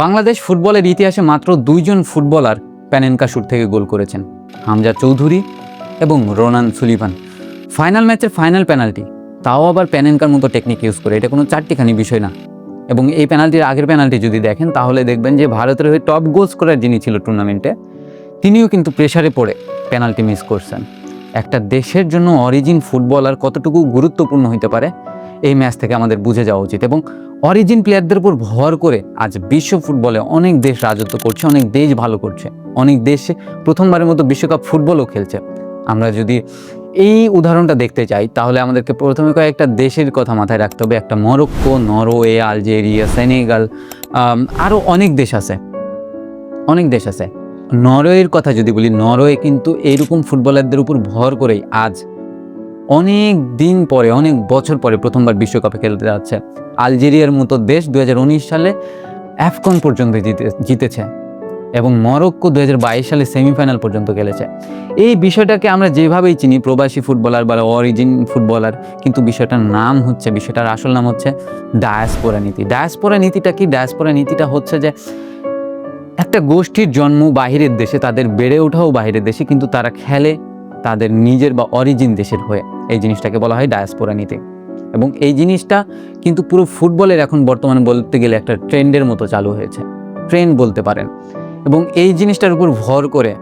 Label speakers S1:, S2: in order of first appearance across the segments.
S1: বাংলাদেশ ফুটবলের ইতিহাসে মাত্র 2 জন ফুটবলার প্যানেনকা শুট থেকে গোল করেছেন, হামজা চৌধুরী এবং রোনান সুলিভান। ফাইনাল ম্যাচের ফাইনাল পেনাল্টি, তাও আবার প্যানেনকার মতো টেকনিক ইউজ করে। এটা কোনো চারটিখানি বিষয় না। এবং এই পেনাল্টির আগের পেনাল্টি যদি দেখেন তাহলে দেখবেন যে ভারতের হয়ে টপ গোল স্কোরার যিনি ছিল টুর্নামেন্টে, তিনিও কিন্তু প্রেসারে পড়ে পেনাল্টি মিস করছেন। একটা দেশের জন্য অরিজিন ফুটবলার কতটুকু গুরুত্বপূর্ণ হতে পারে এই ম্যাচ থেকে আমাদের বুঝে যাওয়া উচিত। এবং অরিজিন প্লেয়ারদের উপর ভর করে আজ বিশ্ব ফুটবলে অনেক দেশ রাজত্ব করছে, অনেক দেশ ভালো করছে, অনেক দেশে প্রথমবারের মতো বিশ্বকাপ ফুটবলও খেলছে। আমরা যদি এই উদাহরণটা দেখতে চাই তাহলে আমাদেরকে প্রথমে কয়েকটা দেশের কথা মাথায় রাখতে হবে। একটা মরক্কো, নরওয়ে, আলজেরিয়া, সেনেগাল, আরও অনেক দেশ আছে। নরওয়ের কথা যদি বলি, নরওয়ে কিন্তু এইরকম ফুটবলারদের উপর ভর করেই আজ অনেক দিন পরে, অনেক বছর পরে প্রথমবার বিশ্বকাপে খেলতে যাচ্ছে। আলজেরিয়ার মতো দেশ 2019 সালে অ্যাফকন পর্যন্ত জিতেছে এবং মরক্কো 2022 সালে সেমিফাইনাল পর্যন্ত খেলেছে। এই বিষয়টাকে আমরা যেভাবেই চিনি, প্রবাসী ফুটবলার বা অরিজিন ফুটবলার, কিন্তু বিষয়টার আসল নাম হচ্ছে ডায়াসপোরা নীতি। ডায়াসপোরা নীতিটা কি? ডায়াসপোরা নীতিটা হচ্ছে যে একটা গোষ্ঠীর জন্ম বাহিরের দেশে, তাদের বেড়ে ওঠাও বাহিরের দেশে, কিন্তু তারা খেলে তাদের নিজের বা অরিজিন দেশের হয়ে। এই জিনিসটাকে বলা হয় ডায়াসপোরা নীতি। এবং এই জিনিসটা কিন্তু পুরো ফুটবলের এখন বর্তমানে বলতে গেলে একটা ট্রেন্ডের মতো চালু হয়েছে, ট্রেন্ড বলতে পারেন। এবং এই জিনিসটার উপর ভর করে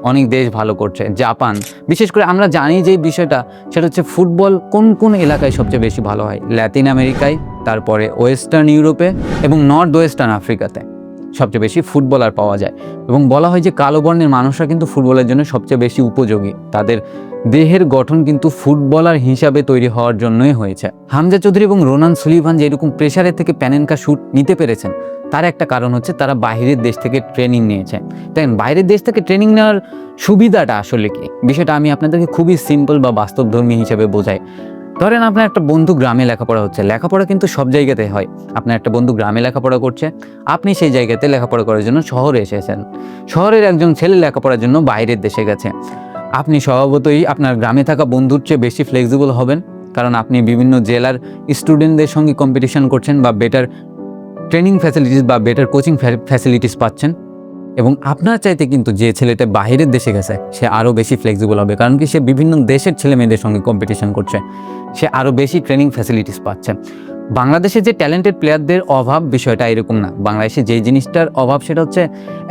S1: অনেক দেশ ভালো করছে। জাপান, বিশেষ করে আমরা জানি যে বিষয়টা, সেটা হচ্ছে ফুটবল কোন কোন এলাকায় সবচেয়ে বেশি ভালো হয়। ল্যাতিন আমেরিকায়, তারপরে ওয়েস্টার্ন ইউরোপে এবং নর্থ ওয়েস্টার্ন আফ্রিকাতে সবচেয়ে বেশি ফুটবলার পাওয়া যায়। এবং বলা হয় যে কালো বর্ণের মানুষরা কিন্তু ফুটবলের জন্য সবচেয়ে বেশি উপযোগী। তাদের দেহের গঠন কিন্তু ফুটবলার হিসাবে তৈরি হওয়ার জন্যই হয়েছে। হামজা চৌধুরী এবং রোনান সুলিভান যে এরকম প্রেসারের থেকে প্যানেনকা শুট নিতে পেরেছেন, তার একটা কারণ হচ্ছে তারা বাইরের দেশ থেকে ট্রেনিং নিয়েছে। তাই বাইরের দেশ থেকে ট্রেনিং নেওয়ার সুবিধাটা আসলে কি, বিষয়টা আমি আপনাদেরকে খুবই সিম্পল বা বাস্তবধর্মী হিসেবে বোঝাই। ধরেন আপনার একটা বন্ধু গ্রামে লেখাপড়া হচ্ছে, লেখাপড়া কিন্তু সব জায়গাতে হয়। আপনার একটা বন্ধু গ্রামে লেখাপড়া করছে, আপনি সেই জায়গাতে লেখাপড়া করার জন্য শহরে এসেছেন। শহরের একজন ছেলে লেখাপড়ার জন্য বাইরের দেশে গেছে। আপনি স্বভাবতই আপনার গ্রামে থাকা বন্ধুর চেয়ে বেশি ফ্লেক্সিবল হবেন, কারণ আপনি বিভিন্ন জেলার স্টুডেন্টদের সঙ্গে কম্পিটিশন করছেন বা বেটার ট্রেনিং ফ্যাসিলিটিস বা বেটার কোচিং ফ্যাসিলিটিস পাচ্ছেন। এবং আপনার চাইতে কিন্তু যে ছেলেটা বাইরের দেশে গেছে সে আরও বেশি ফ্লেক্সিবল হবে, কারণ কি সে বিভিন্ন দেশের ছেলে মেয়েদের সঙ্গে কম্পিটিশন করছে, সে আরও বেশি ট্রেনিং ফ্যাসিলিটিস পাচ্ছে। বাংলাদেশে যে ট্যালেন্টেড প্লেয়ারদের অভাব, বিষয়টা এরকম না। বাংলাদেশে যেই জিনিসটার অভাব সেটা হচ্ছে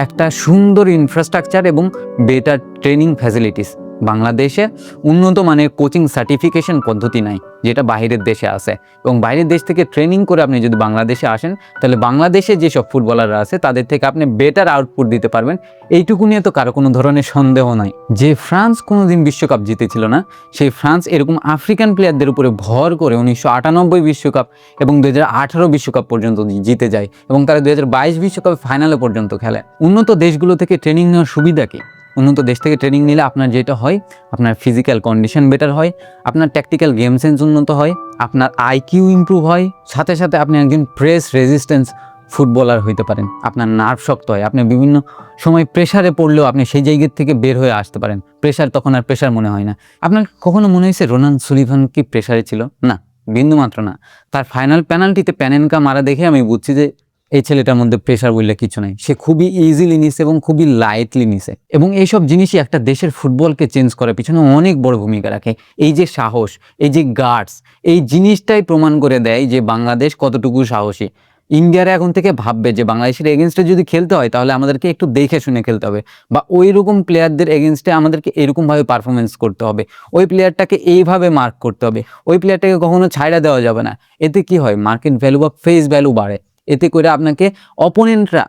S1: একটা সুন্দর ইনফ্রাস্ট্রাকচার এবং বেটার ট্রেনিং ফ্যাসিলিটিস। বাংলাদেশে উন্নত মানের কোচিং সার্টিফিকেশন পদ্ধতি নাই, যেটা বাইরের দেশে আছে। এবং বাইরের দেশ থেকে ট্রেনিং করে আপনি যদি বাংলাদেশে আসেন, তাহলে বাংলাদেশে যেসব ফুটবলাররা আছে তাদের থেকে আপনি বেটার আউটপুট দিতে পারবেন। এইটুকু নিয়ে তো কারো কোনো ধরনের সন্দেহ নাই। যে ফ্রান্স কোনোদিন বিশ্বকাপ জিতেছিল না, সেই ফ্রান্স এরকম আফ্রিকান প্লেয়ারদের উপরে ভর করে 1998 বিশ্বকাপ এবং 2018 বিশ্বকাপ পর্যন্ত জিতে যায় এবং তারা 2022 বিশ্বকাপে ফাইনালে পর্যন্ত খেলে। উন্নত দেশগুলো থেকে ট্রেনিং নেওয়ার সুবিধা কি? উন্নত দেশ থেকে ট্রেনিং নিলে আপনার যেটা হয়, আপনার ফিজিক্যাল কন্ডিশন বেটার হয়, আপনার ট্যাকটিক্যাল গেম সেন্স উন্নত হয়, আপনার আইকিউ ইমপ্রুভ হয়, সাথে সাথে আপনি একজন প্রেস রেজিস্ট্যান্স ফুটবলার হইতে পারেন। আপনার নার্ভ শক্ত হয়, আপনি বিভিন্ন সময় প্রেশারে পড়লেও আপনি সেই জায়গা থেকে বের হয়ে আসতে পারেন। প্রেশার তখন আর প্রেশার মনে হয় না। আপনার কখনো মনে হয়েছে রোনান সুলিভান কি প্রেশারে ছিল? না, বিন্দুমাত্র না। তার ফাইনাল পেনাল্টিতে প্যানেনকা মারা দেখে আমি বুঝছি যে এই ছেলেটার মধ্যে প্রেশার বললে কিছু নাই। সে খুবই ইজিলি নিছে এবং খুবই লাইটলি নিছে। এবং এইসব জিনিসই একটা দেশের ফুটবলকে চেঞ্জ করার পিছনে অনেক বড় ভূমিকা রাখে। এই যে সাহস, এই যে গার্ডস, এই জিনিসটাই প্রমাণ করে দেয় যে বাংলাদেশ কতটুকু সাহসী। ইন্ডিয়ারা এখন থেকে ভাববে যে বাংলাদেশের এগেনস্টে যদি খেলতে হয় তাহলে আমাদেরকে একটু দেখে শুনে খেলতে হবে, বা ওই রকম প্লেয়ারদের এগেনস্টে আমাদেরকে এরকমভাবে পারফরমেন্স করতে হবে, ওই প্লেয়ারটাকে এইভাবে মার্ক করতে হবে, ওই প্লেয়ারটাকে কখনো ছাইড়া দেওয়া যাবে না। এতে কি হয়? মার্কেট ভ্যালু বা ফেস ভ্যালু বাড়ে। এতে করে আপনাকে অপোনেন্টরা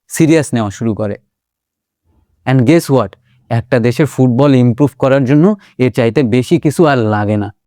S1: সিরিয়াস নেওয়া শুরু করে। অ্যান্ড গেস হোয়াট, একটা দেশের ফুটবল ইমপ্রুভ করার জন্য এর চাইতে বেশি কিছু আর লাগে না।